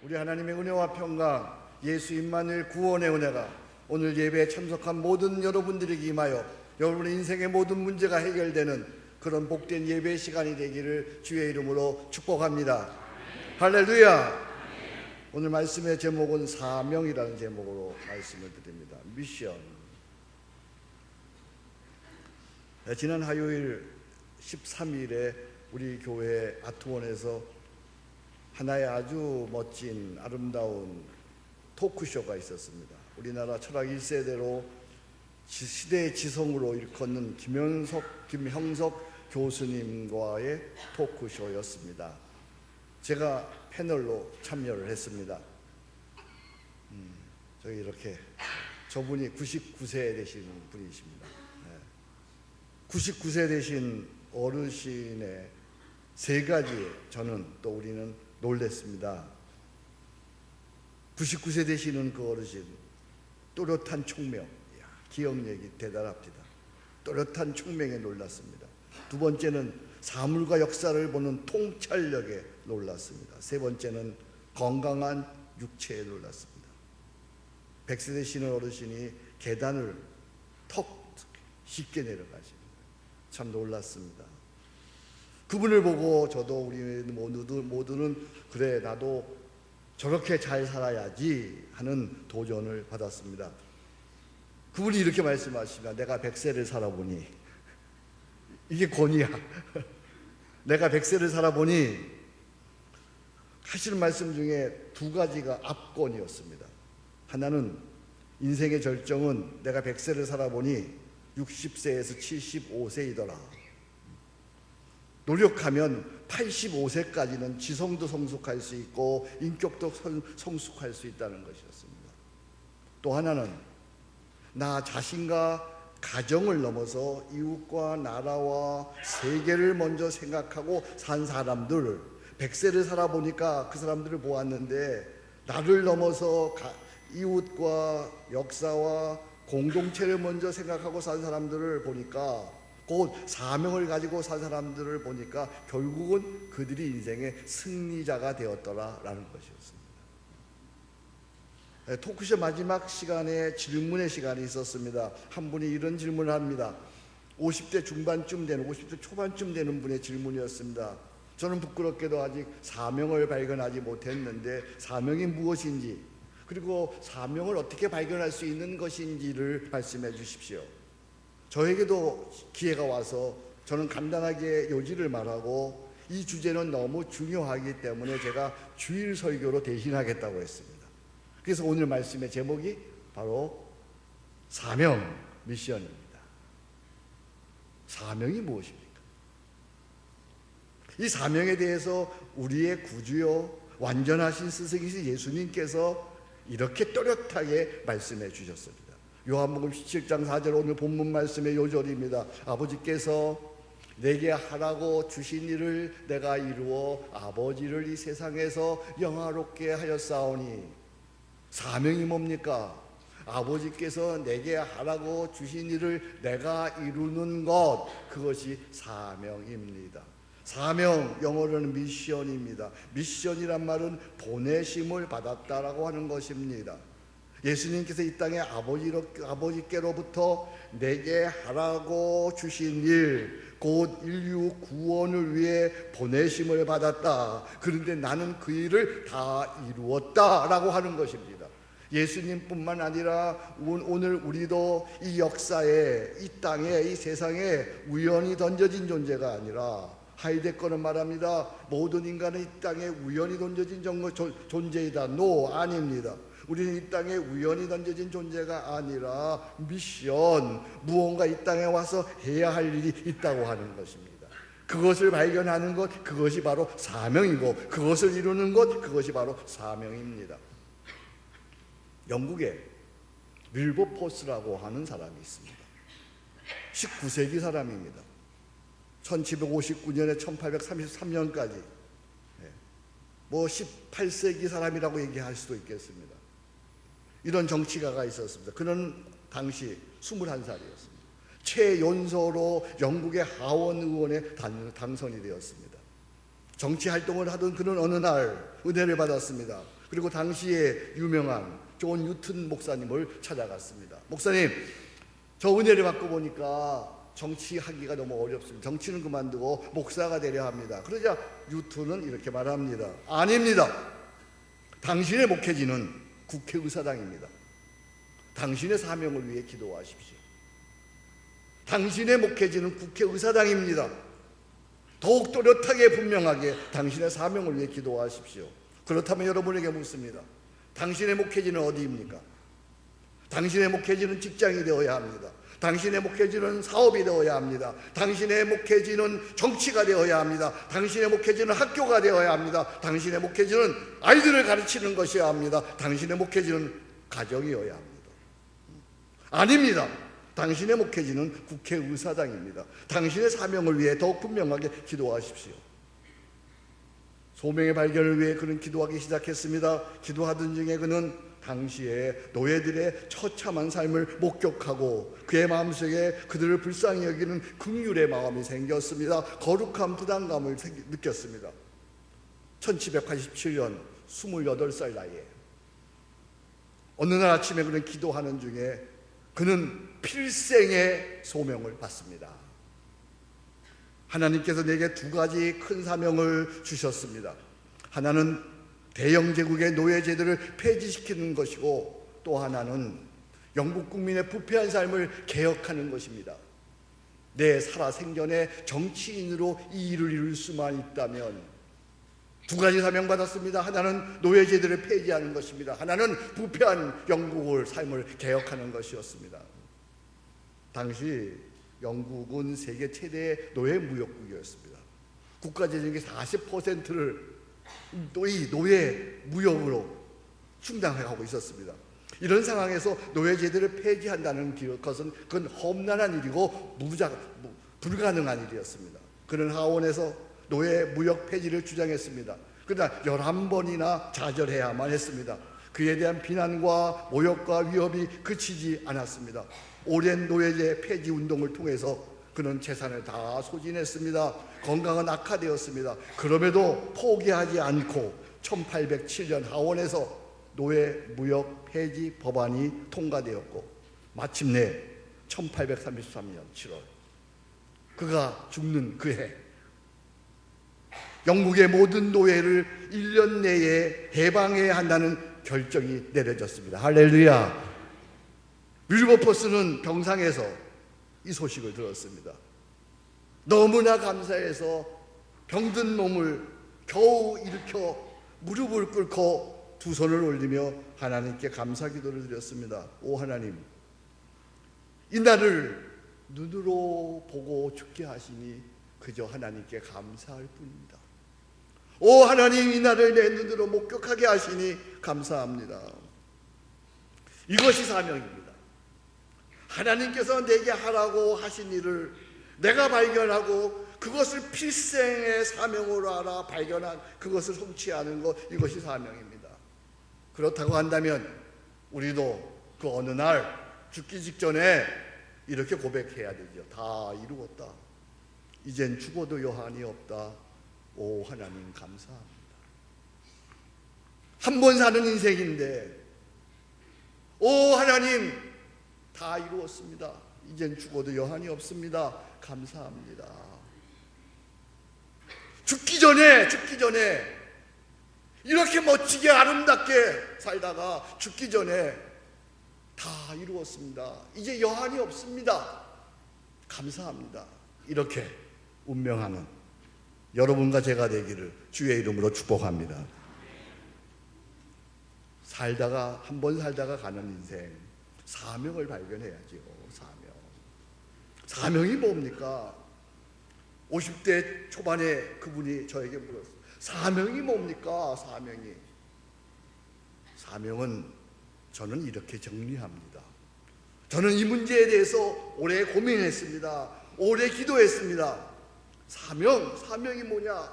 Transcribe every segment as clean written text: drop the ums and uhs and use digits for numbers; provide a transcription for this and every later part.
우리 하나님의 은혜와 평강, 예수 임마누엘 구원의 은혜가 오늘 예배에 참석한 모든 여러분들에게 임하여 여러분의 인생의 모든 문제가 해결되는 그런 복된 예배 시간이 되기를 주의 이름으로 축복합니다. 할렐루야. 오늘 말씀의 제목은 사명이라는 제목으로 말씀을 드립니다. 미션. 지난 화요일 13일에 우리 교회 아트원에서 하나의 아주 멋진 아름다운 토크쇼가 있었습니다. 우리나라 철학 1세대로 시대의 지성으로 일컫는 김형석 교수님과의 토크쇼였습니다. 제가 패널로 참여를 했습니다. 저기 이렇게 저분이 99세 되신 분이십니다. 99세 되신 어르신의 세 가지에 저는 또 우리는 놀랬습니다. 99세 되시는 그 어르신, 또렷한 총명, 기억력이 대단합니다. 또렷한 총명에 놀랐습니다. 두 번째는 사물과 역사를 보는 통찰력에 놀랐습니다. 세 번째는 건강한 육체에 놀랐습니다. 100세 되시는 어르신이 계단을 턱 쉽게 내려가십니다. 참 놀랐습니다. 그분을 보고 저도 우리 모두는 그래 나도 저렇게 잘 살아야지 하는 도전을 받았습니다. 그분이 이렇게 말씀하십니다. 내가 100세를 살아보니, 이게 권위야. 내가 100세를 살아보니 하시는 말씀 중에 두 가지가 압권이었습니다. 하나는 인생의 절정은 내가 100세를 살아보니 60세에서 75세이더라. 노력하면 85세까지는 지성도 성숙할 수 있고 인격도 성숙할 수 있다는 것이었습니다. 또 하나는 나 자신과 가정을 넘어서 이웃과 나라와 세계를 먼저 생각하고 산 사람들, 100세를 살아보니까 그 사람들을 보았는데 나를 넘어서 이웃과 역사와 공동체를 먼저 생각하고 산 사람들을 보니까, 곧 사명을 가지고 산 사람들을 보니까 결국은 그들이 인생의 승리자가 되었더라라는 것이었습니다. 토크쇼 마지막 시간에 질문의 시간이 있었습니다. 한 분이 이런 질문을 합니다. 50대 중반쯤 되는, 50대 초반쯤 되는 분의 질문이었습니다. 저는 부끄럽게도 아직 사명을 발견하지 못했는데 사명이 무엇인지, 그리고 사명을 어떻게 발견할 수 있는 것인지를 말씀해 주십시오. 저에게도 기회가 와서 저는 간단하게 요지를 말하고 이 주제는 너무 중요하기 때문에 제가 주일 설교로 대신하겠다고 했습니다. 그래서 오늘 말씀의 제목이 바로 사명, 미션입니다. 사명이 무엇입니까? 이 사명에 대해서 우리의 구주요 완전하신 스승이신 예수님께서 이렇게 또렷하게 말씀해 주셨습니다. 요한복음 17장 4절 오늘 본문 말씀의 요절입니다. 아버지께서 내게 하라고 주신 일을 내가 이루어 아버지를 이 세상에서 영화롭게 하였사오니. 사명이 뭡니까? 아버지께서 내게 하라고 주신 일을 내가 이루는 것, 그것이 사명입니다. 사명, 영어로는 미션입니다. 미션이란 말은 보내심을 받았다라고 하는 것입니다. 예수님께서 이 땅에 아버지께로부터 내게 하라고 주신 일, 곧 인류 구원을 위해 보내심을 받았다. 그런데 나는 그 일을 다 이루었다라고 하는 것입니다. 예수님뿐만 아니라 오늘 우리도 이 역사에, 이 땅에, 이 세상에 우연히 던져진 존재가 아니라, 하이데거는 말합니다. 모든 인간은 이 땅에 우연히 던져진 존재이다. No, 아닙니다. 우리는 이 땅에 우연히 던져진 존재가 아니라 미션, 무언가 이 땅에 와서 해야 할 일이 있다고 하는 것입니다. 그것을 발견하는 것, 그것이 바로 사명이고, 그것을 이루는 것, 그것이 바로 사명입니다. 영국에 윌버포스라고 하는 사람이 있습니다. 19세기 사람입니다. 1759년에 1833년까지 18세기 사람이라고 얘기할 수도 있겠습니다. 이런 정치가가 있었습니다. 그는 당시 21살이었습니다. 최연소로 영국의 하원 의원에 당선이 되었습니다. 정치 활동을 하던 그는 어느 날 은혜를 받았습니다. 그리고 당시에 유명한 존 뉴튼 목사님을 찾아갔습니다. 목사님, 저 은혜를 받고 보니까 정치하기가 너무 어렵습니다. 정치는 그만두고 목사가 되려 합니다. 그러자 뉴튼은 이렇게 말합니다. 아닙니다. 당신의 목회지는 국회의사당입니다. 당신의 사명을 위해 기도하십시오. 당신의 목회지는 국회의사당입니다. 더욱 또렷하게 분명하게 당신의 사명을 위해 기도하십시오. 그렇다면 여러분에게 묻습니다. 당신의 목회지는 어디입니까? 당신의 목회지는 직장이 되어야 합니다. 당신의 목회지는 사업이 되어야 합니다. 당신의 목회지는 정치가 되어야 합니다. 당신의 목회지는 학교가 되어야 합니다. 당신의 목회지는 아이들을 가르치는 것이어야 합니다. 당신의 목회지는 가정이어야 합니다. 아닙니다. 당신의 목회지는 국회의사당입니다. 당신의 사명을 위해 더욱 분명하게 기도하십시오. 소명의 발견을 위해 그는 기도하기 시작했습니다. 기도하던 중에 그는 당시에 노예들의 처참한 삶을 목격하고 그의 마음속에 그들을 불쌍히 여기는 긍휼의 마음이 생겼습니다. 거룩한 부담감을 느꼈습니다. 1787년 28살 나이에 어느 날 아침에 그는 기도하는 중에 그는 필생의 소명을 받습니다. 하나님께서 내게 두 가지 큰 사명을 주셨습니다. 하나는 대영 제국의 노예제도를 폐지시키는 것이고 또 하나는 영국 국민의 부패한 삶을 개혁하는 것입니다. 내 살아생전에 정치인으로 이 일을 이룰 수만 있다면 두 가지 사명 받았습니다. 하나는 노예제도를 폐지하는 것입니다. 하나는 부패한 영국을 삶을 개혁하는 것이었습니다. 당시 영국은 세계 최대의 노예 무역국이었습니다. 국가 재정의 40%를 이 노예 무역으로 충당해가고 있었습니다. 이런 상황에서 노예제도를 폐지한다는 것은 그건 험난한 일이고 불가능한 일이었습니다. 그는 하원에서 노예 무역 폐지를 주장했습니다. 그러나 11번이나 좌절해야만 했습니다. 그에 대한 비난과 모욕과 위협이 그치지 않았습니다. 오랜 노예제 폐지 운동을 통해서 그는 재산을 다 소진했습니다. 건강은 악화되었습니다. 그럼에도 포기하지 않고 1807년 하원에서 노예 무역 폐지 법안이 통과되었고 마침내 1833년 7월 그가 죽는 그해 영국의 모든 노예를 1년 내에 해방해야 한다는 결정이 내려졌습니다. 할렐루야. 윌버포스는 병상에서 이 소식을 들었습니다. 너무나 감사해서 병든 몸을 겨우 일으켜 무릎을 꿇고 두 손을 올리며 하나님께 감사 기도를 드렸습니다. 오 하나님, 이 날을 눈으로 보고 죽게 하시니 그저 하나님께 감사할 뿐입니다. 오 하나님, 이 날을 내 눈으로 목격하게 하시니 감사합니다. 이것이 사명입니다. 하나님께서 내게 하라고 하신 일을 내가 발견하고 그것을 필생의 사명으로 알아 발견한 그것을 성취하는 것, 이것이 사명입니다. 그렇다고 한다면 우리도 그 어느 날 죽기 직전에 이렇게 고백해야 되죠. 다 이루었다. 이젠 죽어도 여한이 없다. 오 하나님 감사합니다. 한 번 사는 인생인데 오 하나님 다 이루었습니다. 이젠 죽어도 여한이 없습니다. 감사합니다. 죽기 전에 이렇게 멋지게 아름답게 살다가 죽기 전에 다 이루었습니다. 이제 여한이 없습니다. 감사합니다. 이렇게 운명하는 여러분과 제가 되기를 주의 이름으로 축복합니다. 살다가 한 번 살다가 가는 인생, 사명을 발견해야죠. 사명이 뭡니까? 50대 초반에 그분이 저에게 물었어요. 사명이 뭡니까? 사명은 저는 이렇게 정리합니다. 저는 이 문제에 대해서 오래 고민했습니다. 오래 기도했습니다. 사명이 뭐냐?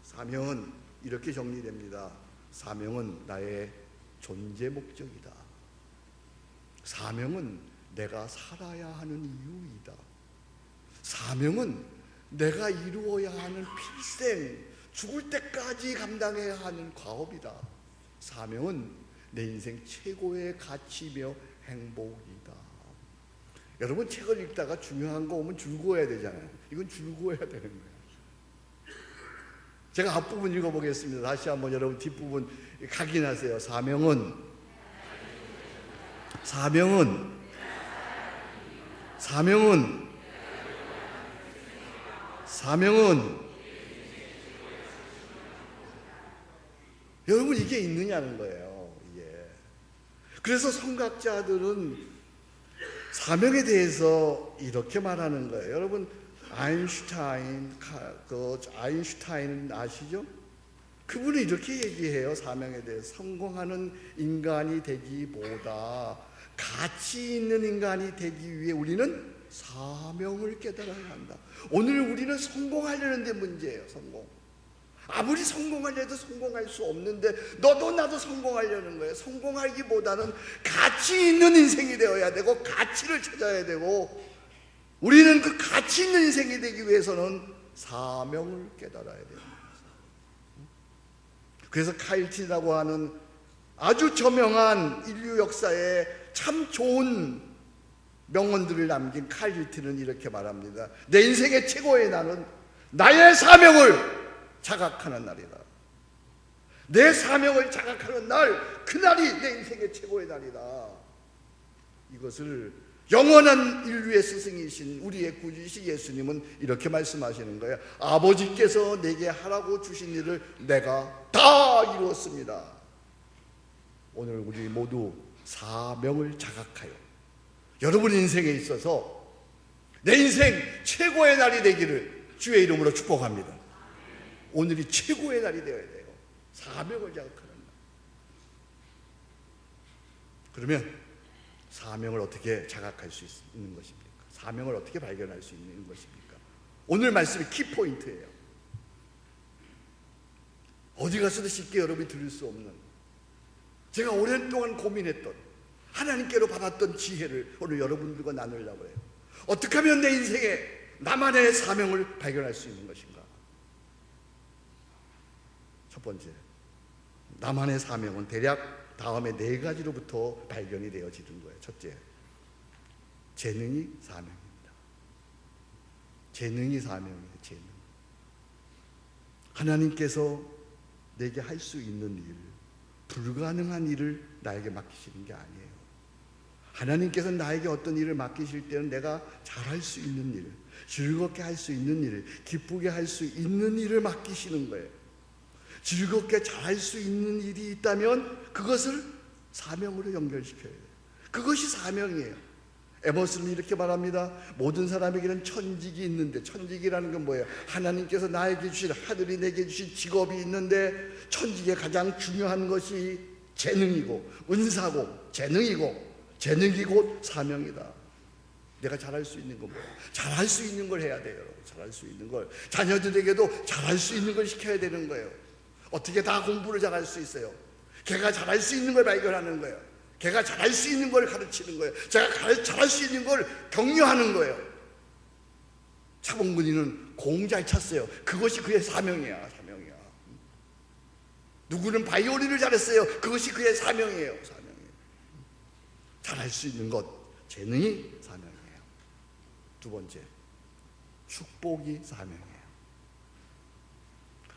사명은 이렇게 정리됩니다. 사명은 나의 존재 목적이다. 사명은 내가 살아야 하는 이유이다. 사명은 내가 이루어야 하는 필생, 죽을 때까지 감당해야 하는 과업이다. 사명은 내 인생 최고의 가치며 행복이다. 여러분, 책을 읽다가 중요한 거 오면 줄거야 되잖아요. 이건 줄거야 되는 거예요. 제가 앞부분 읽어보겠습니다. 다시 한번 여러분 뒷부분 각인하세요. 사명은 여러분, 이게 있느냐는 거예요. 예. 그래서 성각자들은 사명에 대해서 이렇게 말하는 거예요. 여러분, 아인슈타인 아시죠? 그분은 이렇게 얘기해요. 사명에 대해서. 성공하는 인간이 되기보다 가치 있는 인간이 되기 위해 우리는 사명을 깨달아야 한다. 오늘 우리는 성공하려는 데 문제예요. 성공. 아무리 성공하려 해도 성공할 수 없는데 너도 나도 성공하려는 거예요. 성공하기보다는 가치 있는 인생이 되어야 되고 가치를 찾아야 되고, 우리는 그 가치 있는 인생이 되기 위해서는 사명을 깨달아야 됩니다. 그래서 카일틴이라고 하는 아주 저명한 인류 역사에 참 좋은 명언들을 남긴 카일틴은 이렇게 말합니다. 내 인생의 최고의 날은 나의 사명을 자각하는 날이다. 내 사명을 자각하는 날, 그날이 내 인생의 최고의 날이다. 이것을 영원한 인류의 스승이신 우리의 구주이신 예수님은 이렇게 말씀하시는 거예요. 아버지께서 내게 하라고 주신 일을 내가 다 이루었습니다. 오늘 우리 모두 사명을 자각하여 여러분 인생에 있어서 내 인생 최고의 날이 되기를 주의 이름으로 축복합니다. 오늘이 최고의 날이 되어야 돼요. 사명을 자각하는 날. 그러면 사명을 어떻게 자각할 수 있는 것입니까? 사명을 어떻게 발견할 수 있는 것입니까? 오늘 말씀이 키포인트예요. 어디 가서도 쉽게 여러분이 들을 수 없는, 제가 오랜 동안 고민했던, 하나님께로 받았던 지혜를 오늘 여러분들과 나누려고 해요. 어떻게 하면 내 인생에 나만의 사명을 발견할 수 있는 것인가? 첫 번째, 나만의 사명은 대략 다음에 4가지로부터 발견이 되어지는 거예요. 첫째, 재능이 사명입니다. 재능이 사명이에요. 재능. 하나님께서 내게 할 수 있는 일, 불가능한 일을 나에게 맡기시는 게 아니에요. 하나님께서 나에게 어떤 일을 맡기실 때는 내가 잘할 수 있는 일, 즐겁게 할 수 있는 일, 기쁘게 할 수 있는 일을 맡기시는 거예요. 즐겁게 잘할 수 있는 일이 있다면 그것을 사명으로 연결시켜야 돼요. 그것이 사명이에요. 에머슨은 이렇게 말합니다. 모든 사람에게는 천직이 있는데, 천직이라는 건 뭐예요? 하나님께서 나에게 주신, 하늘이 내게 주신 직업이 있는데, 천직의 가장 중요한 것이 재능이고 은사고 재능이 곧 사명이다. 내가 잘할 수 있는 건 뭐예요? 잘할 수 있는 걸 해야 돼요. 잘할 수 있는 걸, 자녀들에게도 잘할 수 있는 걸 시켜야 되는 거예요. 어떻게 다 공부를 잘할 수 있어요? 걔가 잘할 수 있는 걸 발견하는 거예요. 걔가 잘할 수 있는 걸 가르치는 거예요. 제가 잘할 수 있는 걸 격려하는 거예요. 차범근이는 공 잘 찼어요. 그것이 그의 사명이야. 누구는 바이올린을 잘했어요. 그것이 그의 사명이에요. 잘할 수 있는 것, 재능이 사명이에요. 두 번째, 축복이 사명이에요.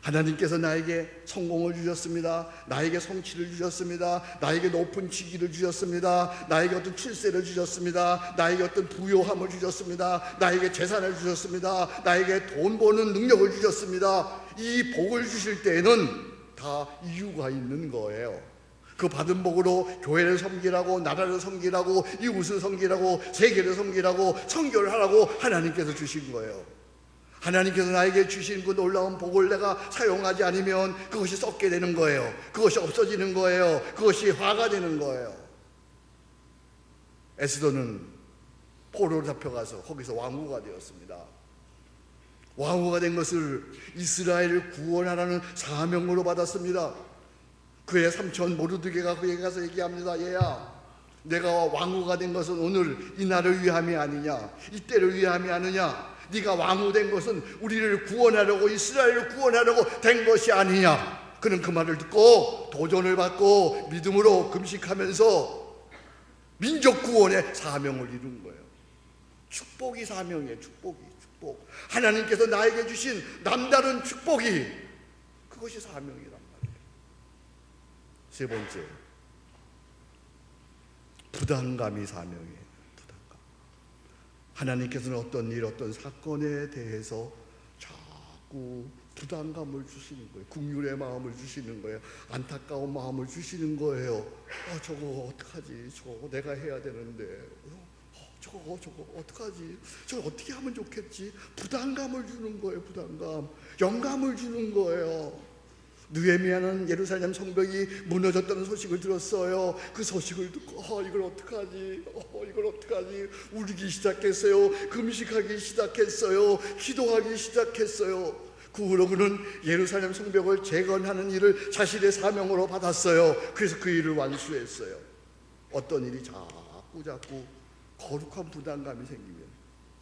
하나님께서 나에게 성공을 주셨습니다. 나에게 성취를 주셨습니다. 나에게 높은 직위를 주셨습니다. 나에게 어떤 출세를 주셨습니다. 나에게 어떤 부요함을 주셨습니다. 나에게 재산을 주셨습니다. 나에게 돈 버는 능력을 주셨습니다. 이 복을 주실 때에는 다 이유가 있는 거예요. 그 받은 복으로 교회를 섬기라고, 나라를 섬기라고, 이웃을 섬기라고, 세계를 섬기라고, 선교를 하라고 하나님께서 주신 거예요. 하나님께서 나에게 주신 그 놀라운 복을 내가 사용하지 않으면 그것이 썩게 되는 거예요. 그것이 없어지는 거예요. 그것이 화가 되는 거예요. 에스더는 포로로 잡혀가서 거기서 왕후가 되었습니다. 왕후가 된 것을 이스라엘을 구원하라는 사명으로 받았습니다. 그의 삼촌 모르드게가 그에게 가서 얘기합니다. 얘야, 내가 왕후가 된 것은 오늘 이 날을 위함이 아니냐, 이 때를 위함이 아니냐. 네가 왕후된 것은 우리를 구원하려고, 이스라엘을 구원하려고 된 것이 아니냐. 그는 그 말을 듣고 도전을 받고 믿음으로 금식하면서 민족 구원의 사명을 이룬 거예요. 축복이 사명이에요. 축복. 하나님께서 나에게 주신 남다른 축복이, 그것이 사명이란 말이에요. 세 번째, 부담감이 사명이에요. 부담감. 하나님께서는 어떤 일, 어떤 사건에 대해서 자꾸 부담감을 주시는 거예요. 긍휼의 마음을 주시는 거예요. 안타까운 마음을 주시는 거예요. 저거 어떡하지? 저거 내가 해야 되는데 저거 어떡하지? 저거 어떻게 하면 좋겠지? 부담감을 주는 거예요. 부담감. 영감을 주는 거예요. 느헤미야는 예루살렘 성벽이 무너졌다는 소식을 들었어요. 그 소식을 듣고 이걸 어떡하지? 이걸 어떡하지? 울기 시작했어요. 금식하기 시작했어요. 기도하기 시작했어요. 그 후로 그는 예루살렘 성벽을 재건하는 일을 자신의 사명으로 받았어요. 그래서 그 일을 완수했어요. 어떤 일이 자꾸 거룩한 부담감이 생기면,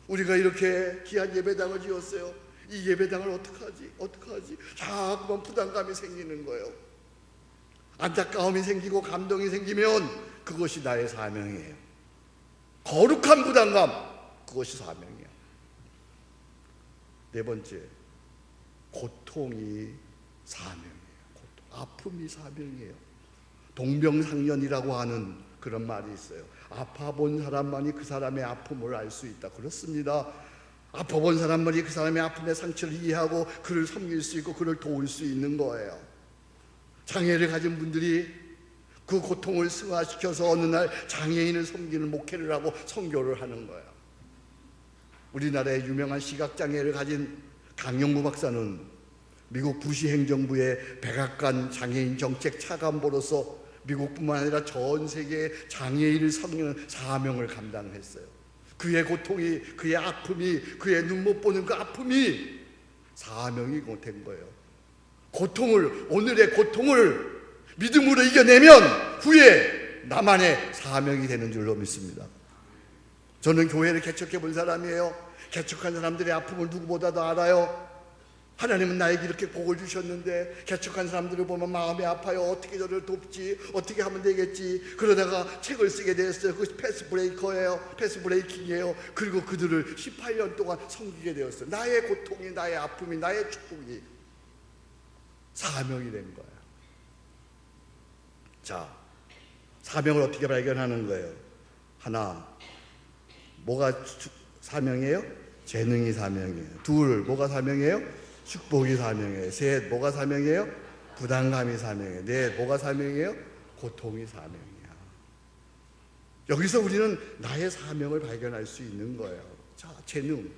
우리가 이렇게 귀한 예배당을 지었어요. 이 예배당을 어떡하지? 자꾸만 부담감이 생기는 거예요. 안타까움이 생기고 감동이 생기면 그것이 나의 사명이에요. 거룩한 부담감, 그것이 사명이에요. 네 번째, 고통이 사명이에요. 아픔이 사명이에요. 동병상련이라고 하는 그런 말이 있어요. 아파본 사람만이 그 사람의 아픔을 알 수 있다. 그렇습니다. 아파본 사람만이 그 사람의 아픔의 상처를 이해하고 그를 섬길 수 있고 그를 도울 수 있는 거예요. 장애를 가진 분들이 그 고통을 승화시켜서 어느 날 장애인을 섬기는 목회를 하고 선교를 하는 거예요. 우리나라의 유명한 시각장애를 가진 강영구 박사는 미국 부시 행정부의 백악관 장애인 정책 차관보로서 미국뿐만 아니라 전 세계 장애인을 섬기는 사명을 감당했어요. 그의 고통이, 그의 아픔이, 그의 눈 못 보는 그 아픔이 사명이 된 거예요. 오늘의 고통을 믿음으로 이겨내면 후에 나만의 사명이 되는 줄로 믿습니다. 저는 교회를 개척해 본 사람이에요. 개척한 사람들의 아픔을 누구보다도 알아요. 하나님은 나에게 이렇게 복을 주셨는데 개척한 사람들을 보면 마음이 아파요. 어떻게 저를 돕지? 어떻게 하면 되겠지? 그러다가 책을 쓰게 되었어요. 그것이 패스브레이커예요. 패스브레이킹이에요. 그리고 그들을 18년 동안 섬기게 되었어요. 나의 고통이, 나의 아픔이, 나의 축복이 사명이 된 거예요. 자, 사명을 어떻게 발견하는 거예요? 하나, 뭐가 사명이에요? 재능이 사명이에요. 둘, 뭐가 사명이에요? 축복이 사명이에요. 셋, 뭐가 사명이에요? 부담감이 사명이에요. 넷, 뭐가 사명이에요? 고통이 사명이야. 여기서 우리는 나의 사명을 발견할 수 있는 거예요. 자, 재능.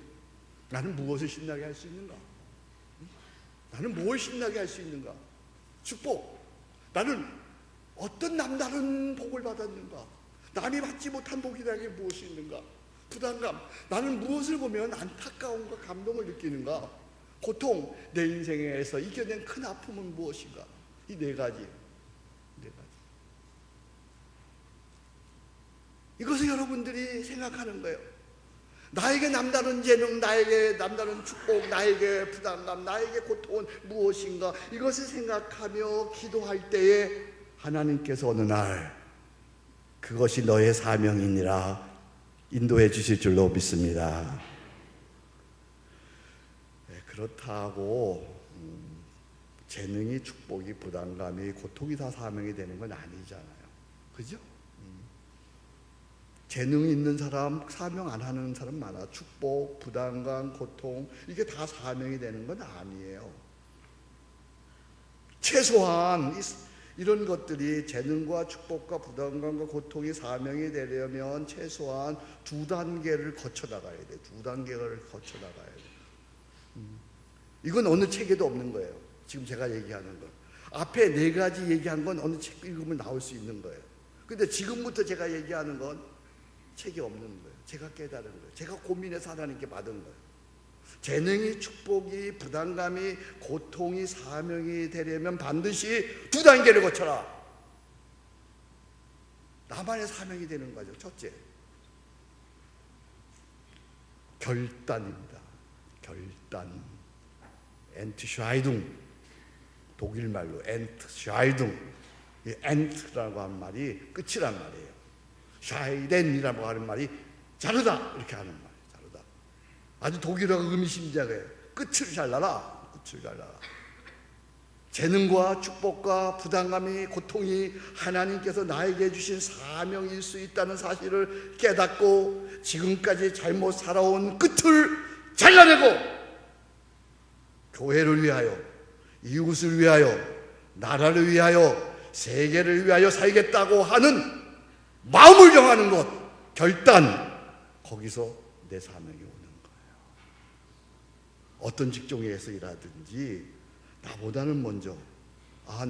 나는 무엇을 신나게 할 수 있는가? 나는 뭘 신나게 할 수 있는가? 축복. 나는 어떤 남다른 복을 받았는가? 남이 받지 못한 복이 나에게 무엇이 있는가? 부담감. 나는 무엇을 보면 안타까움과 감동을 느끼는가? 고통. 내 인생에서 이겨낸 큰 아픔은 무엇인가? 이 네 가지. 이것을 여러분들이 생각하는 거예요. 나에게 남다른 재능, 나에게 남다른 축복, 나에게 부담감, 나에게 고통은 무엇인가? 이것을 생각하며 기도할 때에 하나님께서 어느 날 그것이 너의 사명이니라 인도해 주실 줄로 믿습니다. 그렇다고 재능이, 축복이, 부담감이, 고통이 다 사명이 되는 건 아니잖아요. 그죠? 재능이 있는 사람, 사명 안 하는 사람 많아. 축복, 부담감, 고통, 이게 다 사명이 되는 건 아니에요. 최소한 이런 것들이 재능과 축복과 부담감과 고통이 사명이 되려면 최소한 2단계를 거쳐 나가야 돼. 2단계를 거쳐 나가야 돼. 이건 어느 책에도 없는 거예요. 지금 제가 얘기하는 건. 앞에 4가지 얘기한 건 어느 책 읽으면 나올 수 있는 거예요. 근데 지금부터 제가 얘기하는 건 책이 없는 거예요. 제가 깨달은 거예요. 제가 고민해서 하나님께 받은 거예요. 재능이, 축복이, 부담감이, 고통이 사명이 되려면 반드시 2단계를 거쳐라. 나만의 사명이 되는 거죠. 첫째, 결단입니다. 결단, 엔트샤이둥, 독일 말로 엔트샤이둥. 이 엔트라고 하는 말이 끝이란 말이에요. 샤이덴이라고 하는 말이 자르다 이렇게 하는 말이에요. 자르다. 아주 독일어가 의미심장해요. 끝을 잘라라. 끝을 잘라라. 재능과 축복과 부담감이, 고통이 하나님께서 나에게 주신 사명일 수 있다는 사실을 깨닫고 지금까지 잘못 살아온 끝을 잘라내고 교회를 위하여, 이웃을 위하여, 나라를 위하여, 세계를 위하여 살겠다고 하는 마음을 정하는 것, 결단, 거기서 내 사명이 오는 거예요. 어떤 직종에서 일하든지 나보다는 먼저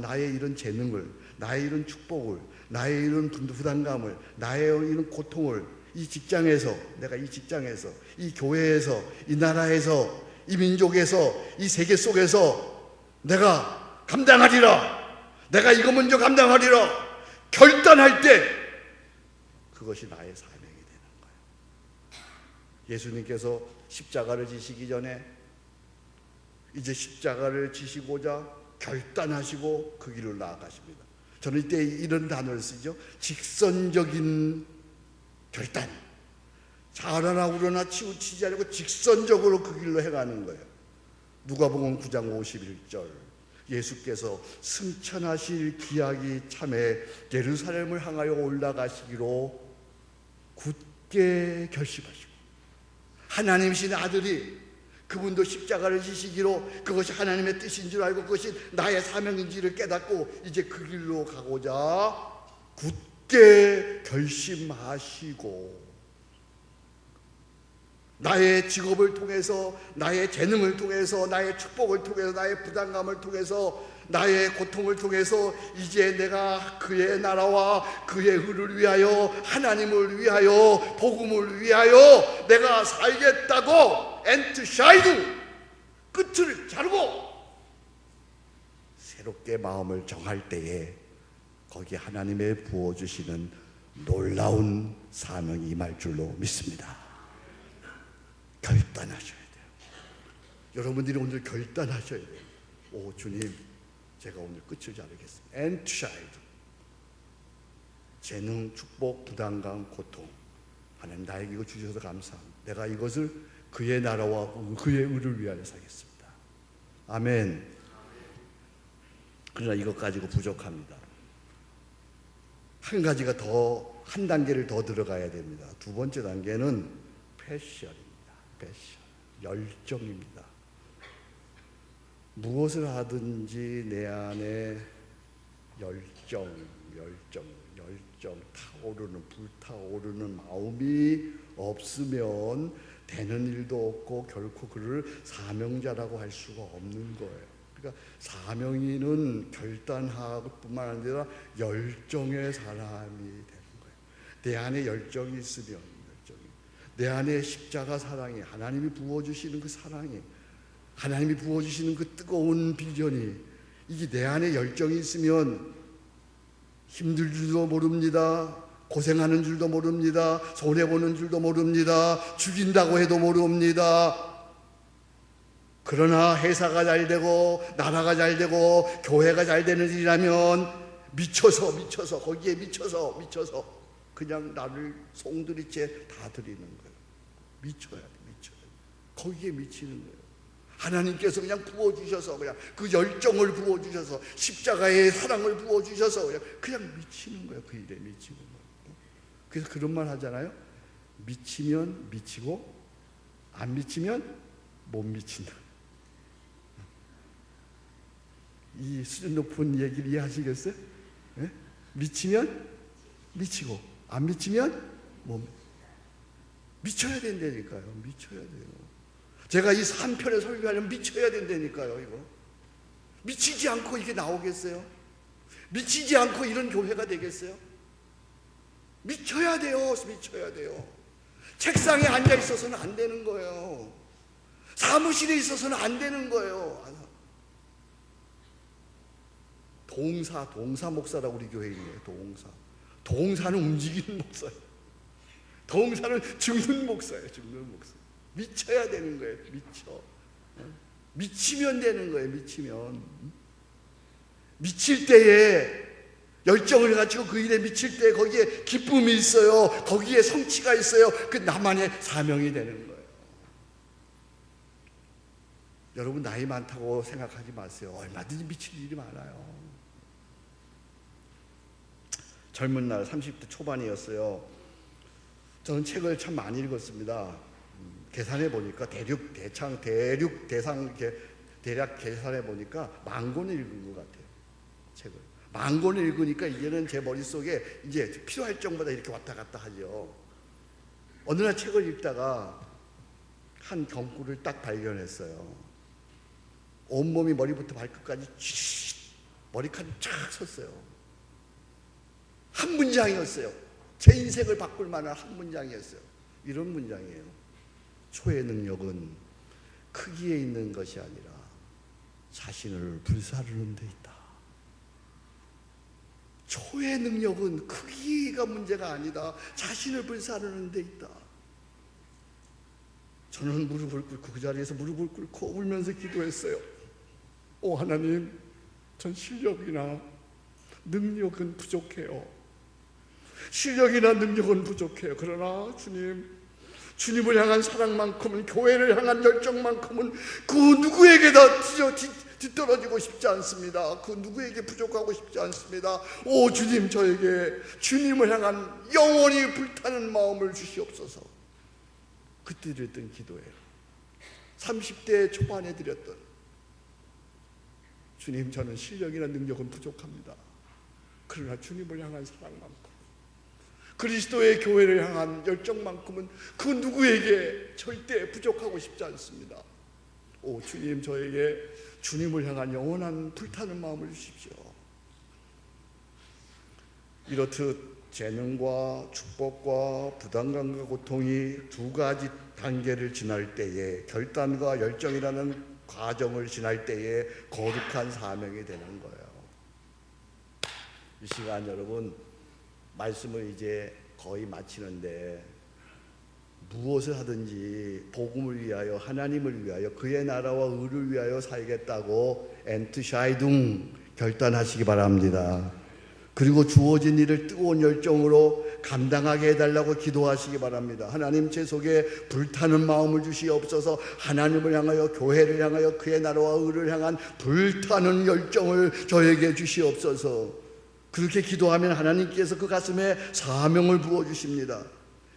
나의 이런 재능을, 나의 이런 축복을, 나의 이런 부담감을, 나의 이런 고통을 이 직장에서, 내가 이 직장에서, 이 교회에서, 이 나라에서, 이 민족에서, 이 세계 속에서 내가 감당하리라. 내가 이거 먼저 감당하리라. 결단할 때 그것이 나의 사명이 되는 거예요. 예수님께서 십자가를 지시기 전에 이제 십자가를 지시고자 결단하시고 그 길을 나아가십니다. 저는 이때 이런 단어를 쓰죠. 직선적인 결단. 잘하나 우러나 치우치지 않고 직선적으로 그 길로 해가는 거예요. 누가복음 9장 51절. 예수께서 승천하실 기약이 참에 예루살렘을 향하여 올라가시기로 굳게 결심하시고, 하나님이신 아들이 그분도 십자가를 지시기로 그것이 하나님의 뜻인 줄 알고 그것이 나의 사명인지를 깨닫고 이제 그 길로 가고자 굳게 결심하시고, 나의 직업을 통해서, 나의 재능을 통해서, 나의 축복을 통해서, 나의 부담감을 통해서, 나의 고통을 통해서 이제 내가 그의 나라와 그의 의를 위하여, 하나님을 위하여, 복음을 위하여 내가 살겠다고 엔트샤이드, 끝을 자르고 새롭게 마음을 정할 때에 거기에 하나님의 부어주시는 놀라운 사명이 임할 줄로 믿습니다. 결단하셔야 돼요. 여러분들이 오늘 결단하셔야 돼요. 오 주님, 제가 오늘 끝을 자르겠습니다. 엔트샤이드. 재능, 축복, 부담감, 고통, 하나님 나에게 이거 주셔서 감사합니다. 내가 이것을 그의 나라와 그의 의를 위하여 살겠습니다. 아멘. 그러나 이것 가지고 부족합니다. 한 가지가 더, 한 단계를 더 들어가야 됩니다. 두 번째 단계는 패션입니다. 패션, 열정입니다. 무엇을 하든지 내 안에 열정, 타오르는, 불타오르는 마음이 없으면 되는 일도 없고 결코 그를 사명자라고 할 수가 없는 거예요. 그러니까 사명인은 결단하고 뿐만 아니라 열정의 사람이 되는 거예요. 내 안에 열정이 있으면, 내 안에 십자가 사랑이, 하나님이 부어주시는 그 사랑이, 하나님이 부어주시는 그 뜨거운 비전이, 이게 내 안에 열정이 있으면 힘들 줄도 모릅니다. 고생하는 줄도 모릅니다. 손해보는 줄도 모릅니다. 죽인다고 해도 모릅니다. 그러나 회사가 잘 되고 나라가 잘 되고 교회가 잘 되는 일이라면 미쳐서 거기에 미쳐서 그냥 나를 송두리째 다 드리는 거예요. 미쳐야 돼. 거기에 미치는 거예요. 하나님께서 그냥 부어주셔서, 그냥 그 열정을 부어주셔서, 십자가의 사랑을 부어주셔서 그냥 미치는 거예요. 그 일에 미치는 거예요. 그래서 그런 말 하잖아요. 미치면 미치고 안 미치면 못 미친다. 이 수준 높은 얘기를 이해하시겠어요? 네? 미치면 미치고 안 미치면 못 미쳐야 된다니까요. 미쳐야 돼요. 제가 이 3편에 설교하려면 미쳐야 된다니까요. 이거 미치지 않고 이게 나오겠어요? 미치지 않고 이런 교회가 되겠어요? 미쳐야 돼요. 책상에 앉아 있어서는 안 되는 거예요. 사무실에 있어서는 안 되는 거예요. 동사 목사라고 우리 교회에 있네요. 동사는 움직이는 목사예요. 동사는 죽는 목사예요. 죽는 목사. 미쳐야 되는 거예요. 미치면 되는 거예요. 미칠 때에 열정을 가지고 그 일에 미칠 때 거기에 기쁨이 있어요. 거기에 성취가 있어요. 그 나만의 사명이 되는 거예요. 여러분 나이 많다고 생각하지 마세요. 얼마든지 미칠 일이 많아요. 젊은 날 30대 초반이었어요. 저는 책을 참 많이 읽었습니다. 계산해 보니까 대략 계산해 보니까 10,000권을 읽은 것 같아요. 책을 10,000권을 읽으니까 이제는 제 머릿속에 이제 필요할 정도마다 이렇게 왔다 갔다 하죠. 어느 날 책을 읽다가 한 경구를 딱 발견했어요. 온몸이 머리부터 발끝까지 머리카락이 쫙 섰어요. 한 문장이었어요. 제 인생을 바꿀 만한 한 문장이었어요. 이런 문장이에요. 초의 능력은 크기에 있는 것이 아니라 자신을 불사르는 데 있다. 초의 능력은 크기가 문제가 아니다. 자신을 불사르는 데 있다. 저는 무릎을 꿇고 그 자리에서 무릎을 꿇고 울면서 기도했어요. 오 하나님, 전 실력이나 능력은 부족해요. 실력이나 능력은 부족해요. 그러나 주님을 향한 사랑만큼은, 교회를 향한 열정만큼은 그 누구에게다 뒤떨어지고 싶지 않습니다. 그 누구에게 부족하고 싶지 않습니다. 오 주님, 저에게 주님을 향한 영원히 불타는 마음을 주시옵소서. 그때 드렸던 기도예요. 30대 초반에 드렸던, 주님, 저는 실력이나 능력은 부족합니다. 그러나 주님을 향한 사랑만큼, 그리스도의 교회를 향한 열정만큼은 그 누구에게 절대 부족하고 싶지 않습니다. 오 주님, 저에게 주님을 향한 영원한 불타는 마음을 주십시오. 이렇듯 재능과 축복과 부담감과 고통이 두 가지 단계를 지날 때에, 결단과 열정이라는 과정을 지날 때에 거룩한 사명이 되는 거예요. 이 시간 여러분, 말씀을 이제 거의 마치는데, 무엇을 하든지 복음을 위하여, 하나님을 위하여, 그의 나라와 의를 위하여 살겠다고 엔트샤이둥 결단하시기 바랍니다. 그리고 주어진 일을 뜨거운 열정으로 감당하게 해달라고 기도하시기 바랍니다. 하나님, 제 속에 불타는 마음을 주시옵소서. 하나님을 향하여, 교회를 향하여, 그의 나라와 의를 향한 불타는 열정을 저에게 주시옵소서. 그렇게 기도하면 하나님께서 그 가슴에 사명을 부어주십니다.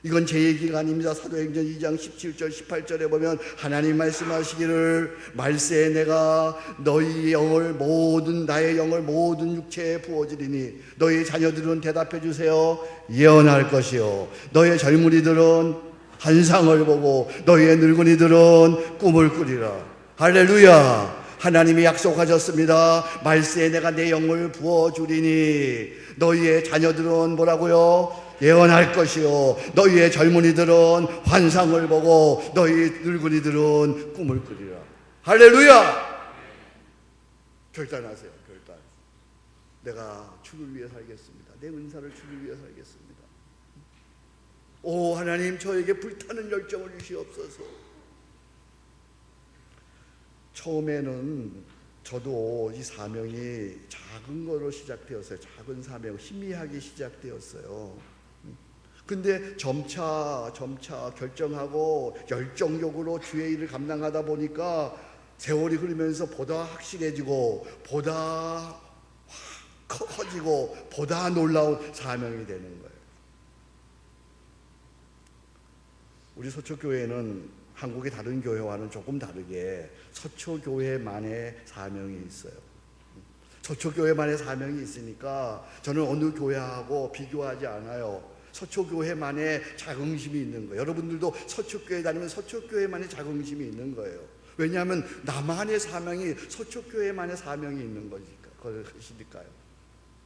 이건 제 얘기가 아닙니다. 사도행전 2장 17절 18절에 보면 하나님 말씀하시기를, 말세에 내가 너희 영을 나의 영을 모든 육체에 부어주리니 너희 자녀들은 대답해 주세요. 예언할 것이요, 너희 젊은이들은 환상을 보고 너희의 늙은이들은 꿈을 꾸리라. 할렐루야. 하나님이 약속하셨습니다. 말세에 내가 내 영을 부어주리니 너희의 자녀들은 뭐라고요? 예언할 것이요, 너희의 젊은이들은 환상을 보고 너희 늙은이들은 꿈을 꾸리라. 할렐루야. 결단하세요. 결단. 내가 주를 위해 살겠습니다. 내 은사를 주를 위해 살겠습니다. 오 하나님, 저에게 불타는 열정을 주시옵소서. 처음에는 저도 이 사명이 작은 거로 시작되었어요. 작은 사명, 희미하게 시작되었어요. 근데 점차 결정하고 열정적으로 주의 일을 감당하다 보니까 세월이 흐르면서 보다 확실해지고, 보다 커지고, 보다 놀라운 사명이 되는 거예요. 우리 서초교회는 한국의 다른 교회와는 조금 다르게 서초교회만의 사명이 있어요. 서초교회만의 사명이 있으니까 저는 어느 교회하고 비교하지 않아요. 서초교회만의 자긍심이 있는 거예요. 여러분들도 서초교회 다니면 서초교회만의 자긍심이 있는 거예요. 왜냐하면 나만의 사명이, 서초교회만의 사명이 있는 것이니까요.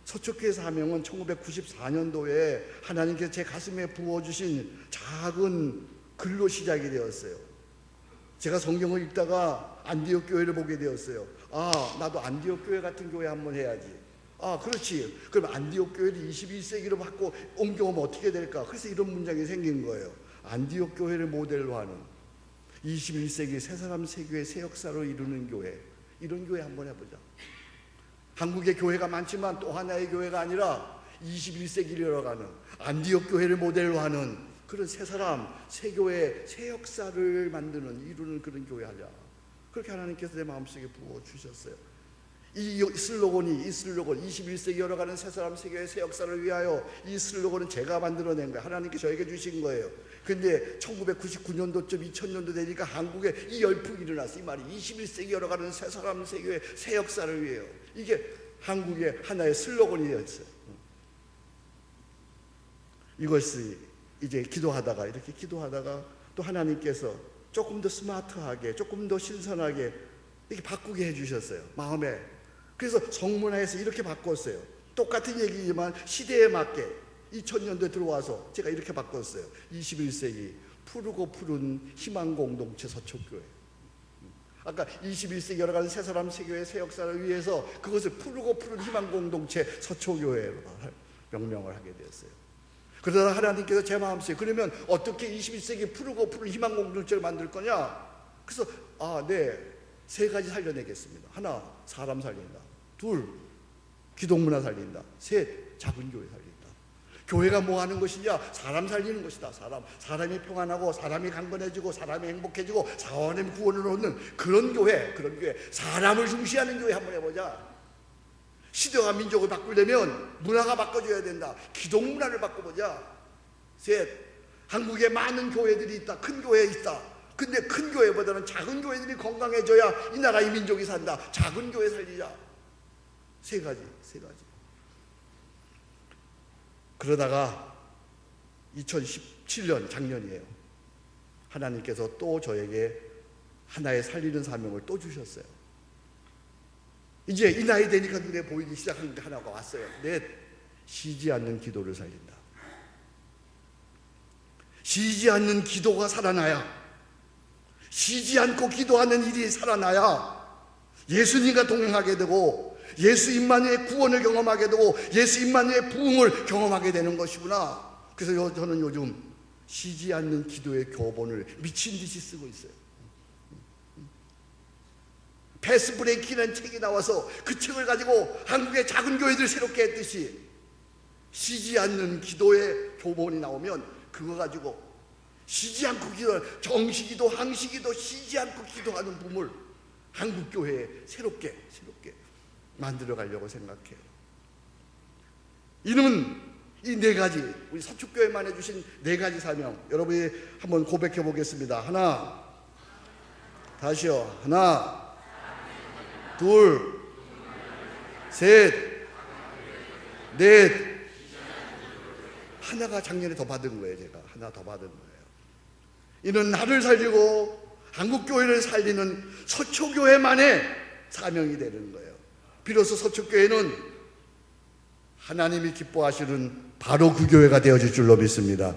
서초교회 사명은 1994년도에 하나님께서 제 가슴에 부어주신 작은 글로 시작이 되었어요. 제가 성경을 읽다가 안디옥 교회를 보게 되었어요. 나도 안디옥 교회 같은 교회 한번 해야지. 그렇지. 그럼 안디옥 교회를 21세기로 바꿔 옮겨오면 어떻게 될까? 그래서 이런 문장이 생긴 거예요. 안디옥 교회를 모델로 하는. 21세기 새 사람 새 교회 새 역사로 이루는 교회, 이런 교회 한번 해보자. 한국의 교회가 많지만 또 하나의 교회가 아니라 21세기를 열어가는 안디옥 교회를 모델로 하는 그런 새 사람 새 교회 새 역사를 만드는 이루는 그런 교회 하자. 그렇게 하나님께서 내 마음속에 부어주셨어요. 이 슬로건 21세기 열어가는 새 사람 새 교회 새 역사를 위하여, 이 슬로건은 제가 만들어낸 거예요. 하나님께서 저에게 주신 거예요. 근데 1999년도쯤 2000년도 되니까 한국에 이 열풍이 일어났어요. 이 말이 21세기 열어가는 새 사람 새 교회 새 역사를 위하여, 이게 한국의 하나의 슬로건이 되었어요. 이것이 이제 이렇게 기도하다가 또 하나님께서 조금 더 스마트하게, 조금 더 신선하게 이렇게 바꾸게 해주셨어요, 마음에. 그래서 성문화에서 이렇게 바꿨어요. 똑같은 얘기지만 시대에 맞게 2000년도에 들어와서 제가 이렇게 바꿨어요. 21세기 푸르고 푸른 희망 공동체 서초교회. 아까 21세기 열어가는 새 사람 새 교회 새 역사를 위해서 그것을 푸르고 푸른 희망 공동체 서초교회로 명명을 하게 되었어요. 그러다 하나님께서 제 마음속에, 그러면 어떻게 21세기 푸르고 푸른 희망 공동체를 만들 거냐? 그래서 세 가지 살려내겠습니다. 하나, 사람 살린다. 둘, 기독문화 살린다. 셋, 작은 교회 살린다. 교회가 뭐 하는 것이냐? 사람 살리는 것이다. 사람이 평안하고 사람이 강건해지고 사람이 행복해지고 사람의 구원을 얻는 그런 교회, 사람을 중시하는 교회 한번 해보자. 시대와 민족을 바꾸려면 문화가 바꿔줘야 된다. 기독문화를 바꿔보자. 셋, 한국에 많은 교회들이 있다. 큰 교회 있다. 근데 큰 교회보다는 작은 교회들이 건강해져야 이 나라 이 민족이 산다. 작은 교회 살리자. 세 가지. 그러다가 2017년 작년이에요. 하나님께서 또 저에게 하나의 살리는 사명을 또 주셨어요. 이제 이 나이 되니까 눈에 보이기 시작한 게 하나가 왔어요. 넷, 쉬지 않는 기도를 살린다. 쉬지 않는 기도가 살아나야, 쉬지 않고 기도하는 일이 살아나야 예수님과 동행하게 되고 예수 임마누엘의 구원을 경험하게 되고 예수 임마누엘의 부흥을 경험하게 되는 것이구나. 그래서 저는 요즘 쉬지 않는 기도의 교본을 미친 듯이 쓰고 있어요. 패스 브레이크라는 책이 나와서 그 책을 가지고 한국의 작은 교회들 새롭게 했듯이 쉬지 않는 기도의 교본이 나오면 그거 가지고 쉬지 않고 기도하는, 정시기도 항시기도 쉬지 않고 기도하는 붐을 한국 교회에 새롭게 만들어 가려고 생각해요. 이는 이 네 가지, 우리 서초교회만 해주신 네 가지 사명, 여러분이 한번 고백해 보겠습니다. 하나, 다시요. 하나, 둘, 셋, 넷. 하나가 작년에 더 받은 거예요. 제가 하나 더 받은 거예요. 이는 나를 살리고 한국교회를 살리는 서초교회만의 사명이 되는 거예요. 비로소 서초교회는 하나님이 기뻐하시는 바로 그 교회가 되어질 줄로 믿습니다.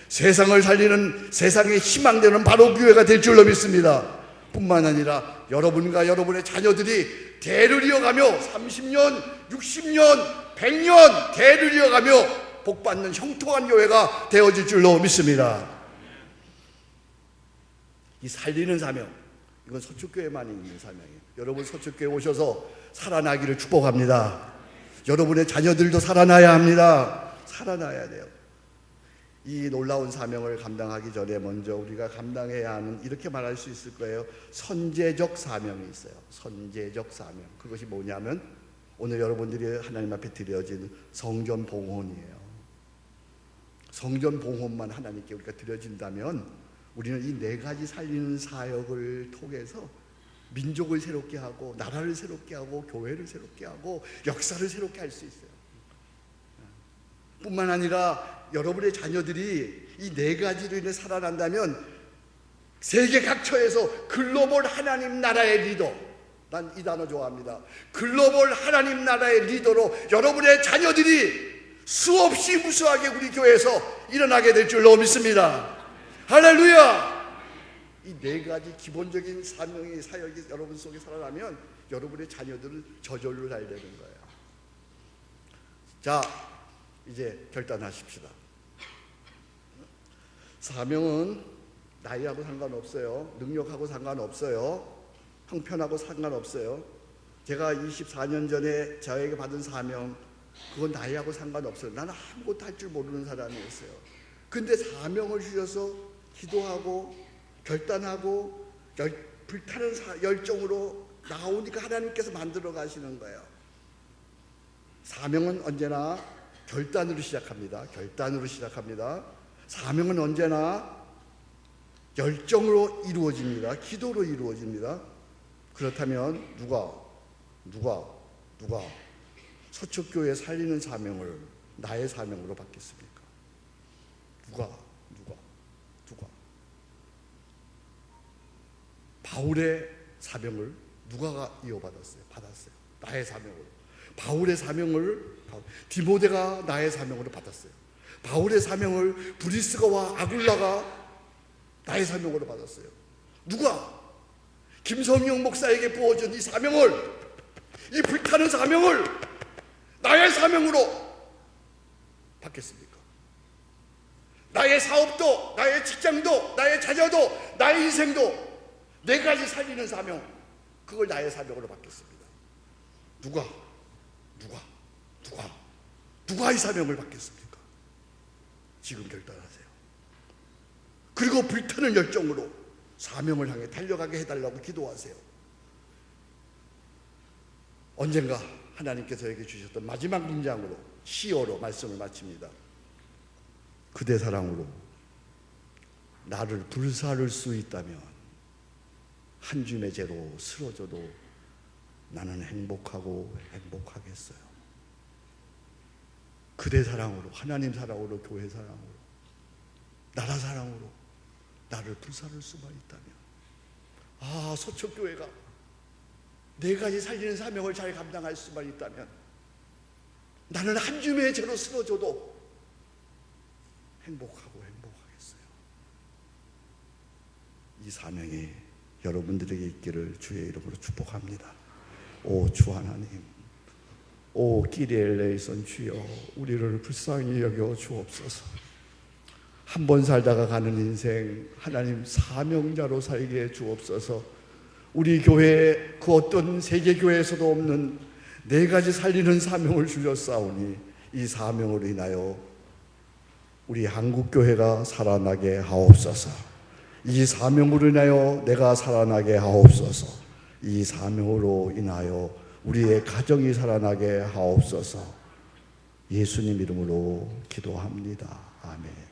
세상을 살리는, 세상의 희망되는 바로 그 교회가 될 줄로 믿습니다. 뿐만 아니라 여러분과 여러분의 자녀들이 대를 이어가며 30년, 60년, 100년 대를 이어가며 복받는 형통한 교회가 되어질 줄로 믿습니다. 이 살리는 사명, 이건 서초교회만 있는 사명이에요. 여러분 서초교회 오셔서 살아나기를 축복합니다. 여러분의 자녀들도 살아나야 합니다. 살아나야 돼요. 이 놀라운 사명을 감당하기 전에 먼저 우리가 감당해야 하는, 이렇게 말할 수 있을 거예요, 선제적 사명이 있어요. 선제적 사명. 그것이 뭐냐면 오늘 여러분들이 하나님 앞에 드려진 성전 봉헌이에요. 성전 봉헌만 하나님께 우리가 드려진다면 우리는 이 네 가지 살리는 사역을 통해서 민족을 새롭게 하고 나라를 새롭게 하고 교회를 새롭게 하고 역사를 새롭게 할 수 있어요. 뿐만 아니라 여러분의 자녀들이 이 네 가지로 인해 살아난다면 세계 각처에서 글로벌 하나님 나라의 리더, 난 이 단어 좋아합니다. 글로벌 하나님 나라의 리더로 여러분의 자녀들이 수없이 무수하게 우리 교회에서 일어나게 될 줄로 믿습니다. 할렐루야! 이 네 가지 기본적인 사명이, 사역이 여러분 속에 살아나면 여러분의 자녀들은 저절로 잘 되는 거예요. 자, 이제 결단하십시다. 사명은 나이하고 상관없어요. 능력하고 상관없어요. 형편하고 상관없어요. 제가 24년 전에 저에게 받은 사명, 그건 나이하고 상관없어요. 나는 아무것도 할 줄 모르는 사람이었어요. 근데 사명을 주셔서 기도하고 결단하고 불타는 열정으로 나오니까 하나님께서 만들어 가시는 거예요. 사명은 언제나 결단으로 시작합니다. 결단으로 시작합니다. 사명은 언제나 열정으로 이루어집니다. 기도로 이루어집니다. 그렇다면 누가 서초교회 살리는 사명을 나의 사명으로 받겠습니까? 누가? 바울의 사명을 누가 이어받았어요? 받았어요. 나의 사명으로. 바울의 사명을 디모데가 나의 사명으로 받았어요. 바울의 사명을 브리스가와 아굴라가 나의 사명으로 받았어요. 누가? 김성영 목사에게 부어준 이 사명을, 이 불타는 사명을 나의 사명으로 받겠습니까? 나의 사업도, 나의 직장도, 나의 자녀도, 나의 인생도 네 가지 살리는 사명, 그걸 나의 사명으로 받겠습니다. 누가 이 사명을 받겠습니까? 지금 결단하세요. 그리고 불타는 열정으로 사명을 향해 달려가게 해달라고 기도하세요. 언젠가 하나님께서 저에게 주셨던 마지막 문장으로, 시어로 말씀을 마칩니다. 그대 사랑으로 나를 불사를 수 있다면 한 줌의 죄로 쓰러져도 나는 행복하겠어요. 그대 사랑으로, 하나님 사랑으로, 교회 사랑으로, 나라 사랑으로 나를 불사를 수만 있다면, 서초교회가 네 가지 살리는 사명을 잘 감당할 수만 있다면 나는 한 줌의 죄로 쓰러져도 행복하겠어요. 이 사명이 여러분들에게 있기를 주의 이름으로 축복합니다. 오 주 하나님, 오 끼리엘레이선 주여, 우리를 불쌍히 여겨 주옵소서. 한 번 살다가 가는 인생 하나님 사명자로 살게 해 주옵소서. 우리 교회 그 어떤 세계교회에서도 없는 네 가지 살리는 사명을 주셨사오니 이 사명으로 인하여 우리 한국교회가 살아나게 하옵소서. 이 사명으로 인하여 내가 살아나게 하옵소서. 이 사명으로 인하여 우리의 가정이 살아나게 하옵소서. 예수님 이름으로 기도합니다. 아멘.